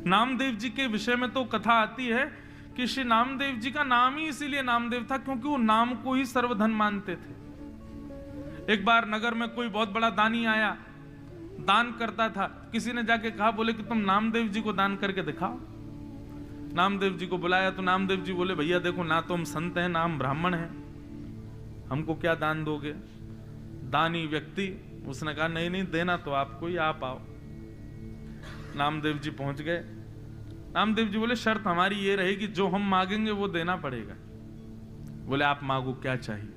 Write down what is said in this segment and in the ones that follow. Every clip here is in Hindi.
नामदेव जी के विषय में तो कथा आती है कि श्री नामदेव जी का नाम ही इसीलिए नामदेव था क्योंकि वो नाम को ही सर्वधन मानते थे। एक बार नगर में कोई बहुत बड़ा दानी आया, दान करता था। किसी ने जाके कहा, बोले कि तुम नामदेव जी को दान करके दिखाओ। नामदेव जी को बुलाया तो नामदेव जी बोले, भैया देखो, ना तो हम संत हैं ना हम ब्राह्मण हैं, हमको क्या दान दोगे? दानी व्यक्ति उसने कहा, नहीं नहीं, देना तो आपको ही, आप आओ। नामदेव जी पहुंच गए। नामदेव जी बोले, शर्त हमारी ये रहेगी, जो हम मांगेंगे वो देना पड़ेगा। बोले, आप मांगो, क्या चाहिए?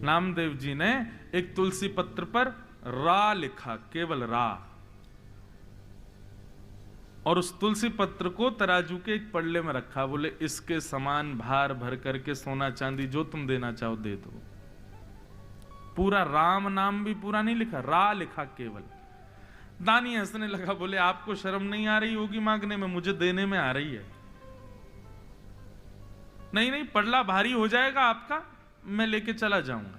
नामदेव जी ने एक तुलसी पत्र पर रा लिखा, केवल रा, और उस तुलसी पत्र को तराजू के एक पल्ले में रखा। बोले, इसके समान भार भर करके सोना चांदी जो तुम देना चाहो दे दो। पूरा राम नाम भी पूरा नहीं लिखा, रा लिखा केवल। दानी हंसने लगा, बोले, आपको शर्म नहीं आ रही होगी मांगने में, मुझे देने में आ रही है। नहीं नहीं, पड़ला भारी हो जाएगा आपका, मैं लेके चला जाऊंगा।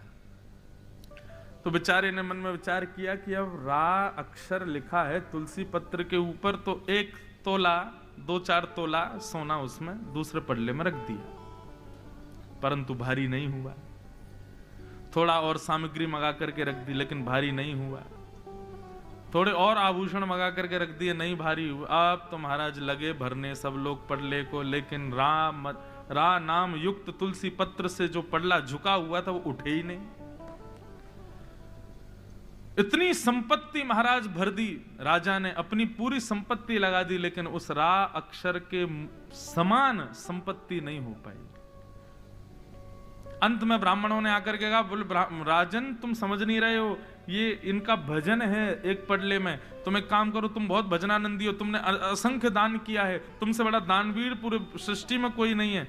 तो बेचारे ने मन में विचार किया कि अब रा अक्षर लिखा है तुलसी पत्र के ऊपर, तो 1 तोला 2-4 तोला सोना उसमें दूसरे पल्ले में रख दिया, परंतु भारी नहीं हुआ। थोड़ा और सामग्री मंगा करके रख दी, लेकिन भारी नहीं हुआ। थोड़े और आभूषण मंगा करके रख दिए, नहीं भारी हुआ। अब तो महाराज लगे भरने सब लोग पड़ले को, लेकिन रा नाम युक्त तुलसी पत्र से जो पड़ला झुका हुआ था वो उठे ही नहीं। इतनी संपत्ति महाराज भर दी, राजा ने अपनी पूरी संपत्ति लगा दी, लेकिन उस रा अक्षर के समान संपत्ति नहीं हो पाई। अंत में ब्राह्मणों ने आकर के कहा, बोले, राजन तुम समझ नहीं रहे हो, ये इनका भजन है एक पडले में। तुम एक काम करो, तुम बहुत भजनानंदी हो, तुमने असंख्य दान किया है, तुमसे बड़ा दानवीर पूरे सृष्टि में कोई नहीं है।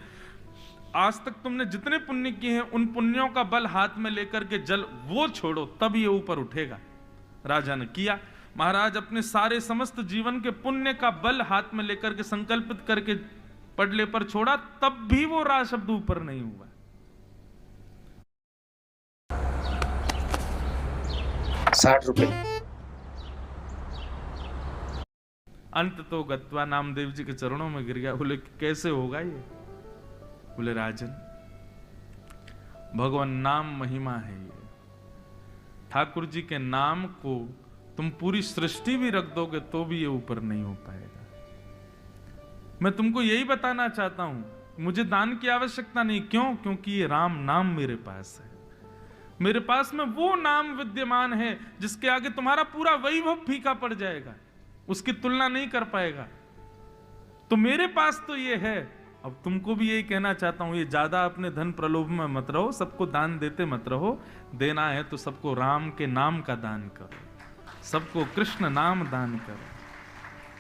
आज तक तुमने जितने पुण्य किए हैं उन पुण्यों का बल हाथ में लेकर के जल वो छोड़ो, तब ये ऊपर उठेगा। राजा ने किया। महाराज अपने सारे समस्त जीवन के पुण्य का बल हाथ में लेकर के संकल्पित करके पडले पर छोड़ा, तब भी वो रा शब्द ऊपर नहीं हुआ। 60 रुपए। अंत तो गत्वा नामदेव जी के चरणों में गिर गया। बोले, कैसे होगा ये? बोले, राजन भगवान नाम महिमा है ये। ठाकुर जी के नाम को तुम पूरी सृष्टि भी रख दोगे तो भी ये ऊपर नहीं हो पाएगा। मैं तुमको यही बताना चाहता हूं, मुझे दान की आवश्यकता नहीं। क्यों? क्योंकि ये राम नाम मेरे पास है। मेरे पास में वो नाम विद्यमान है जिसके आगे तुम्हारा पूरा वैभव फीका पड़ जाएगा, उसकी तुलना नहीं कर पाएगा। तो मेरे पास तो ये है। अब तुमको भी यही कहना चाहता हूं, ये ज्यादा अपने धन प्रलोभ में मत रहो, सबको दान देते मत रहो। देना है तो सबको राम के नाम का दान करो, सबको कृष्ण नाम दान करो।